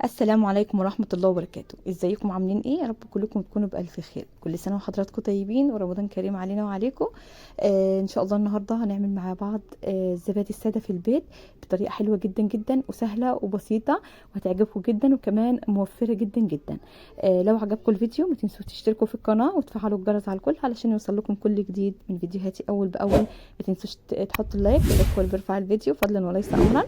السلام عليكم ورحمة الله وبركاته. ازيكم عاملين ايه؟ يا رب كلكم تكونوا بألف خير. كل سنة وحضراتكم طيبين ورمضان كريم علينا وعليكم. ان شاء الله النهاردة هنعمل مع بعض الزبادي السادة في البيت بطريقة حلوة جدا جدا وسهلة وبسيطة وهتعجبكم جدا وكمان موفرة جدا جدا. لو عجبكم الفيديو ما تنسوا تشتركوا في القناة وتفعلوا الجرس على الكل علشان يوصل لكم كل جديد من فيديوهاتي اول باول. ما تنسوش تحطوا اللايك هو اللي بيرفع الفيديو فضلا وليس امرا.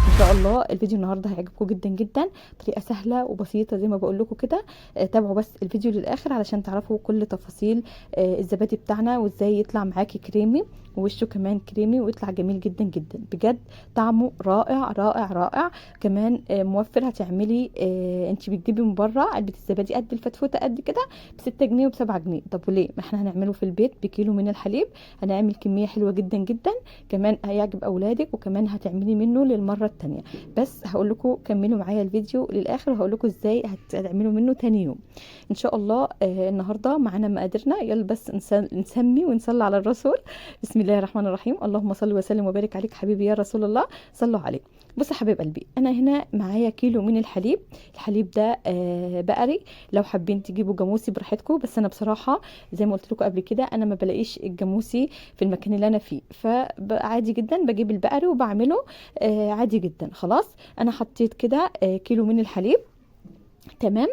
ان شاء الله الفيديو النهارده هيعجبكم جدا جدا. طريقه سهله وبسيطه زي ما بقول لكم كده. تابعوا بس الفيديو للاخر علشان تعرفوا كل تفاصيل الزبادي بتاعنا وازاي يطلع معاكي كريمي ووشه كمان كريمي ويطلع جميل جدا جدا بجد. طعمه رائع رائع رائع كمان موفر. هتعملي انت بتجيبي من بره علبه الزبادي قد الفتفوته قد كده ب6 جنيه وب7 جنيه. طب وليه؟ ما احنا هنعمله في البيت بكيلو من الحليب. هنعمل كميه حلوه جدا جدا كمان هيعجب اولادك وكمان هتعملي منه للمره التانية. بس هقول لكم كملوا معايا الفيديو للاخر وهقول لكم ازاي هتعملوا منه تاني يوم ان شاء الله. النهارده معانا مقاديرنا. يلا بس نسمي ونصلي على الرسول. بسم الله الرحمن الرحيم. اللهم صل وسلم وبارك عليك حبيبي يا رسول الله. صلوا عليه. بص يا حبيب قلبي، انا هنا معايا كيلو من الحليب. الحليب ده بقري. لو حابين تجيبوا جاموسي براحتكم، بس انا بصراحه زي ما قلت لكم قبل كده انا ما بلاقيش الجاموسي في المكان اللي انا فيه، فعادي جدا بجيب البقري وبعمله عادي جدا. خلاص انا حطيت كده كيلو من الحليب. تمام.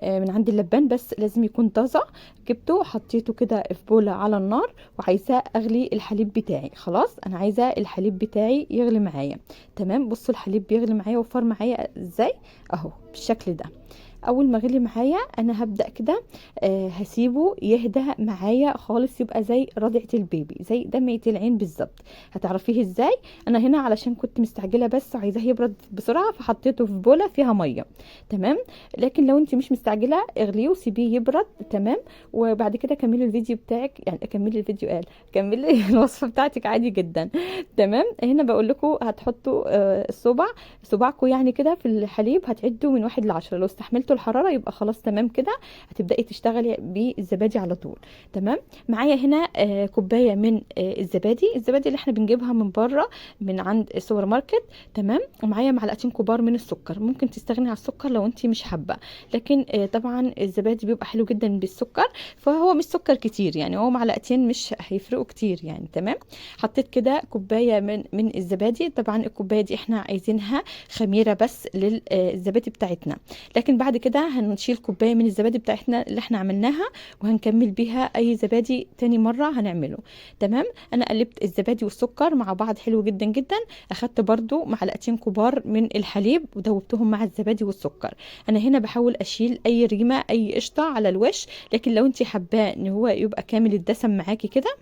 من عند اللبان بس لازم يكون طازه. جبته وحطيته كده في بوله على النار وعايزاه اغلي الحليب بتاعي. خلاص انا عايزه الحليب بتاعي يغلي معايا. تمام. بصوا الحليب بيغلي معايا وفار معايا ازاي اهو بالشكل ده. اول ما غلي معايا انا هبدا كده هسيبه يهدى معايا خالص يبقى زي رضعه البيبي زي دمعه العين بالظبط. هتعرفيه ازاي؟ انا هنا علشان كنت مستعجله بس وعايزاه يبرد بسرعه فحطيته في بوله فيها ميه. تمام. لكن لو انت مش مستعجله اغليه وسيبيه يبرد. تمام. وبعد كده كملي الفيديو بتاعك، يعني كملي الفيديو كملي الوصفه بتاعتك عادي جدا. تمام. هنا بقول لكم هتحطوا صباعكم يعني كده في الحليب هتعدوا من 1 ل10. لو استحملتوا الحراره يبقى خلاص تمام كده. هتبداي تشتغلي بالزبادي على طول. تمام. معايا هنا كوبايه من الزبادي اللي احنا بنجيبها من بره من عند السوبر ماركت. تمام. ومعايا معلقتين كبار من السكر. ممكن تستغني على السكر لو انت مش حابه، لكن طبعا الزبادي بيبقى حلو جدا بالسكر فهو مش سكر كتير، يعني هو معلقتين مش هيفرقوا كتير يعني. تمام. حطيت كده كوبايه من الزبادي. طبعا الكوبايه دي احنا عايزينها خميره بس للزبادي بتاعتنا، لكن بعد كده هنشيل كوبايه من الزبادي بتاعتنا اللي احنا عملناها وهنكمل بيها اي زبادي تاني مره هنعمله. تمام. انا قلبت الزبادي والسكر مع بعض حلو جدا جدا. اخدت برضو معلقتين كبار من الحليب ودوبتهم مع الزبادي والسكر. انا هنا بحاول اشيل اي ريمه اي قشطه على الوش، لكن لو انت حباه ان هو يبقى كامل الدسم معاكي كده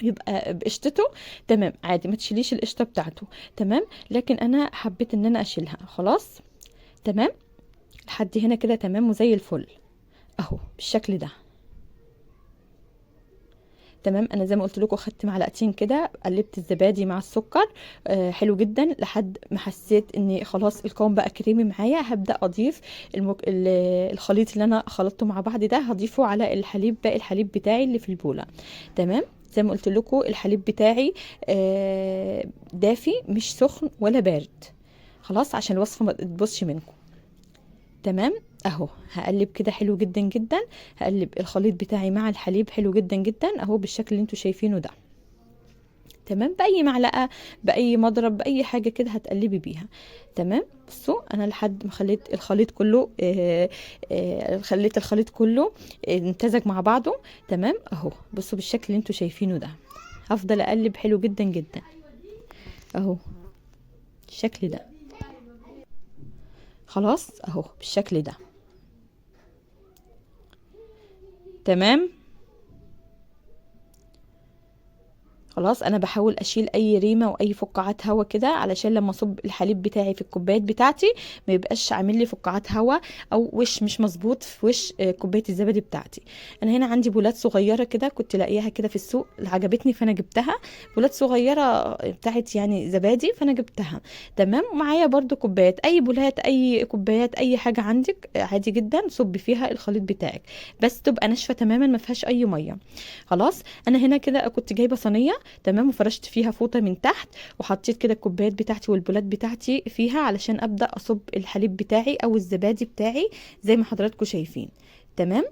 يبقى بقشطته تمام عادي ما تشيليش القشطه بتاعته. تمام. لكن انا حبيت ان انا اشيلها. خلاص. تمام. لحد هنا كده تمام وزي الفل اهو بالشكل ده. تمام. انا زي ما قلت لكم خدت معلقتين كده قلبت الزبادي مع السكر حلو جدا لحد ما حسيت ان خلاص القوام بقى كريمي معايا. هبدا اضيف الخليط اللي انا خلطته مع بعض ده هضيفه على الحليب باقي الحليب بتاعي اللي في البوله. تمام. زي ما قلت لكم الحليب بتاعي دافي مش سخن ولا بارد. خلاص عشان الوصفه ما تبوظش منكم. تمام. اهو هقلب كده حلو جدا جدا. هقلب الخليط بتاعي مع الحليب حلو جدا جدا اهو بالشكل اللي انتوا شايفينه ده. تمام. باي معلقه باي مضرب باي حاجه كده هتقلبي بيها. تمام. بصوا انا لحد ما خليت الخليط كله خليت الخليط كله امتزج مع بعضه. تمام. اهو بصوا بالشكل اللي انتوا شايفينه ده. هفضل اقلب حلو جدا جدا اهو الشكل ده. خلاص اهو بالشكل ده. تمام. خلاص انا بحاول اشيل اي ريمه واي فقاعات هوا كده علشان لما اصب الحليب بتاعي في الكوبايات بتاعتي ما يبقاش عامل لي فقاعات هوا او وش مش مظبوط في وش كوبايه الزبادي بتاعتي. انا هنا عندي بولات صغيره كده كنت لاقيها كده في السوق عجبتني فانا جبتها. بولات صغيره بتاعت يعني زبادي فانا جبتها. تمام. ومعايا برضو كوبايات اي بولات اي كوبايات اي حاجه عندك عادي جدا صبي فيها الخليط بتاعك بس تبقى ناشفه تماما ما فيهاش اي ميه. خلاص انا هنا كده كنت جايبه صينيه تمام، وفرشت فيها فوطه من تحت، وحطيت كده الكوبايات بتاعتي والبولات بتاعتي فيها علشان ابدا اصب الحليب بتاعي او الزبادي بتاعي زي ما حضراتكم شايفين. تمام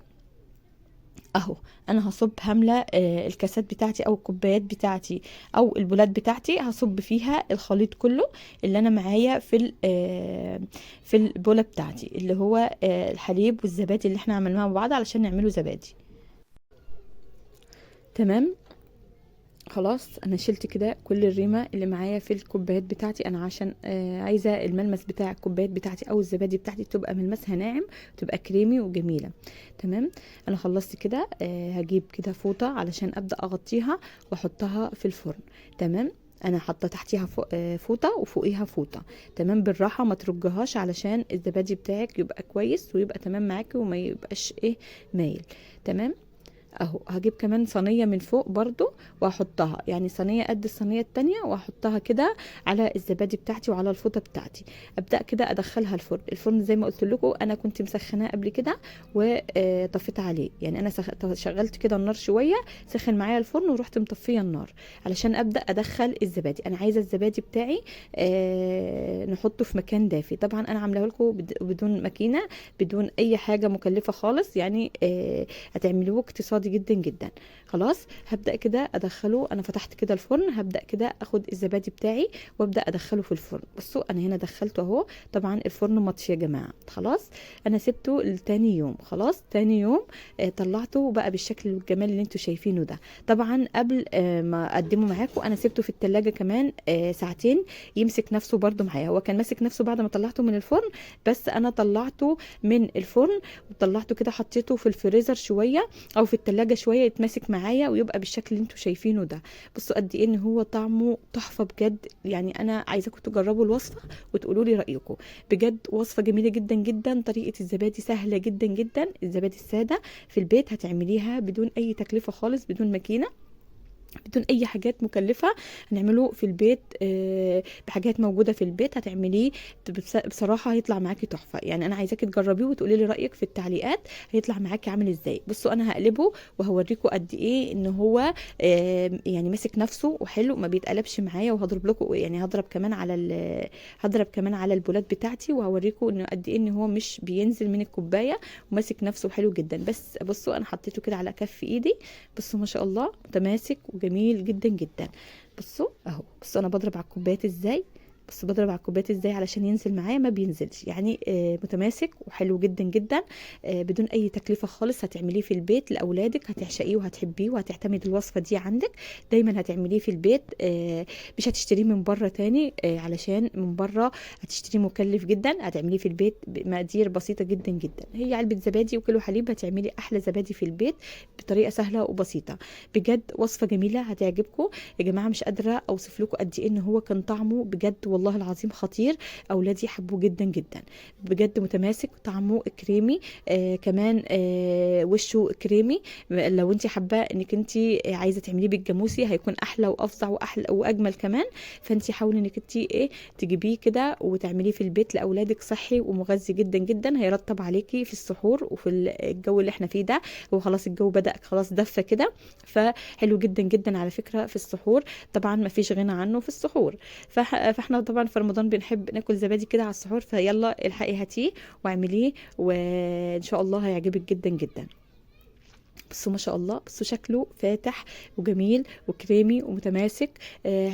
اهو انا هصب هامله الكاسات بتاعتي او الكوبايات بتاعتي او البولات بتاعتي، هصب فيها الخليط كله اللي انا معايا في البوله بتاعتي، اللي هو الحليب والزبادي اللي احنا عملناها مع بعض علشان نعمله زبادي. تمام خلاص انا شلت كده كل الريمه اللي معايا في الكوبايات بتاعتي، انا عشان عايزه الملمس بتاع الكوبايات بتاعتي او الزبادي بتاعتي تبقى ملمسها ناعم، تبقى كريمي وجميله. تمام انا خلصت كده، هجيب كده فوطه علشان ابدا اغطيها واحطها في الفرن. تمام انا حاطه تحتيها فوطه وفوقيها فوطه. تمام بالراحه ما ترجهاش علشان الزبادي بتاعك يبقى كويس ويبقى تمام معاكي وما يبقاش ايه مايل. تمام اهو هجيب كمان صينيه من فوق برضو واحطها، يعني صينيه قد الصينيه التانية، واحطها كده على الزبادي بتاعتي وعلى الفوطه بتاعتي. ابدا كده ادخلها الفرن زي ما قلت لكم انا كنت مسخناه قبل كده وطفيت عليه، يعني انا شغلت كده النار شويه، سخن معايا الفرن ورحت مطفيه النار علشان ابدا ادخل الزبادي. انا عايزه الزبادي بتاعي نحطه في مكان دافي، طبعا انا عاملاه لكم بدون ماكينه، بدون اي حاجه مكلفه خالص، يعني هتعملوه اقتصادي جدا جدا. خلاص هبدا كده ادخله، انا فتحت كده الفرن، هبدا كده اخد الزبادي بتاعي وابدا ادخله في الفرن. بصوا انا هنا دخلته اهو، طبعا الفرن مطفي يا جماعه. خلاص انا سبته لتاني يوم، خلاص تاني يوم طلعته بقى بالشكل والجمال اللي انتوا شايفينه ده. طبعا قبل ما اقدمه معاكم انا سبته في التلاجة كمان ساعتين يمسك نفسه برده معايا. هو كان ماسك نفسه بعد ما طلعته من الفرن، بس انا طلعته من الفرن وطلعته كده حطيته في الفريزر شويه او في التلاجة شويه يتماسك معايا ويبقى بالشكل اللي انتوا شايفينه ده. بصوا قد ايه ان هو طعمه تحفه بجد، يعني انا عايزاكم تجربوا الوصفه وتقولوا لي رايكم. بجد وصفه جميله جدا جدا، طريقه الزبادي سهله جدا جدا، الزبادي الساده في البيت هتعمليها بدون اي تكلفه خالص، بدون ماكينه، بدون اي حاجات مكلفه، هنعمله في البيت بحاجات موجوده في البيت هتعمليه بصراحه هيطلع معاكي تحفه. يعني انا عايزاكي تجربيه وتقولي لي رايك في التعليقات هيطلع معاكي عامل ازاي. بصوا انا هقلبه وهوريكم قد ايه ان هو يعني ماسك نفسه وحلو ما بيتقلبش معايا، وهضرب لكم يعني هضرب كمان على البولات بتاعتي وهوريكم انه قد ايه ان هو مش بينزل من الكوبايه وماسك نفسه حلو جدا. بس بصوا انا حطيته كده على كف ايدي، بصوا ما شاء الله متماسك جميل جدا جدا. بصوا اهو، بصوا انا بضرب على الكوبايات ازاي، بس بضرب على الكوبايات ازاي علشان ينزل معايا ما بينزلش، يعني متماسك وحلو جدا جدا بدون اي تكلفه خالص. هتعمليه في البيت لاولادك هتعشقيه وهتحبيه وهتعتمد الوصفه دي عندك دايما، هتعمليه في البيت مش هتشتريه من بره تاني علشان من بره هتشتريه مكلف جدا. هتعمليه في البيت بمقادير بسيطه جدا جدا، هي علبه زبادي وكيلو حليب هتعملي احلى زبادي في البيت بطريقه سهله وبسيطه. بجد وصفه جميله هتعجبكم يا جماعه، مش قادره اوصف لكم قد ايه ان هو كان طعمه بجد والله العظيم خطير. اولادي حبوه جدا جدا بجد، متماسك طعمه كريمي كمان وشه كريمي. لو انت حابه انك انت عايزه تعمليه بالجاموسي هيكون احلى وافظع واحلى واجمل كمان. فانت حاولي انك انت تجيبيه كده وتعمليه في البيت لاولادك، صحي ومغذي جدا جدا، هيرطب عليكي في السحور وفي الجو اللي احنا فيه ده. هو خلاص الجو بدأ خلاص دفى كده، فحلو جدا جدا على فكره في السحور، طبعا ما فيش غنى عنه في السحور. فاحنا طبعا في رمضان بنحب ناكل زبادي كده على السحور، فيلا الحقي هاتيه واعمليه وان شاء الله هيعجبك جدا جدا. بصوا ما شاء الله، بصوا شكله فاتح وجميل وكريمي ومتماسك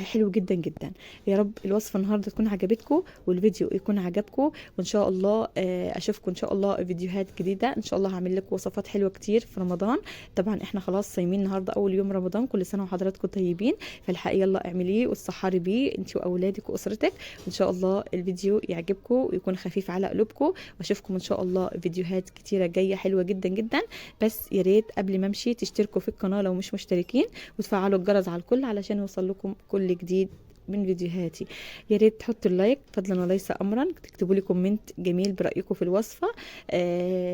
حلو جدا جدا. يا رب الوصفه النهارده تكون عجبتكم والفيديو يكون عجبكم، وان شاء الله اشوفكم ان شاء الله فيديوهات جديده. ان شاء الله هعمل لكم وصفات حلوه كتير في رمضان. طبعا احنا خلاص صايمين النهارده اول يوم رمضان، كل سنه وحضراتكم طيبين. فالحقيقه يلا اعمليه وتسحري بيه انت واولادك واسرتك، وان شاء الله الفيديو يعجبكم ويكون خفيف على قلوبكم، واشوفكم ان شاء الله فيديوهات كتيره جايه حلوه جدا جدا. بس يا ريت قبل ما امشي تشتركوا في القناه لو مش مشتركين، وتفعلوا الجرس على الكل علشان يوصل لكم كل جديد من فيديوهاتي. يا ريت تحطوا اللايك فضلا وليس امرا، تكتبوا لي كومنت جميل برايكم في الوصفه،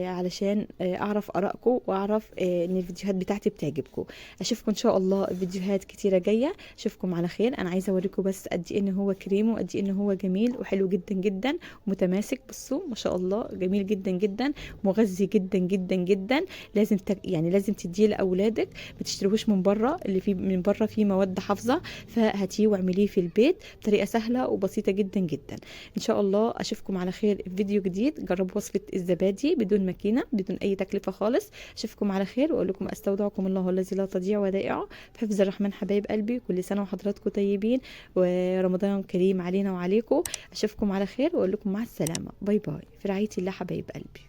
علشان اعرف ارائكم واعرف ان الفيديوهات بتاعتي بتعجبكم. اشوفكم ان شاء الله فيديوهات كتيره جايه. اشوفكم على خير. انا عايزه اوريكم بس قد ايه ان هو كريم وقد ايه ان هو جميل وحلو جدا جدا متماسك. بصوا ما شاء الله جميل جدا جدا، مغذي جدا جدا جدا. لازم يعني لازم تديه لاولادك، ما تشتروهوش من بره، اللي فيه من بره فيه مواد حافظه. فهاتيه واعمليه في البيت بطريقه سهله وبسيطه جدا جدا. ان شاء الله اشوفكم على خير في فيديو جديد. جربوا وصفه الزبادي بدون ماكينه، بدون اي تكلفه خالص. اشوفكم على خير واقول لكم استودعكم الله الذي لا تضيع ودائعه في حفظ الرحمن. حبايب قلبي، كل سنه وحضراتكم طيبين ورمضان كريم علينا وعليكم. اشوفكم على خير واقول لكم مع السلامه. باي باي، في رعايه الله حبايب قلبي.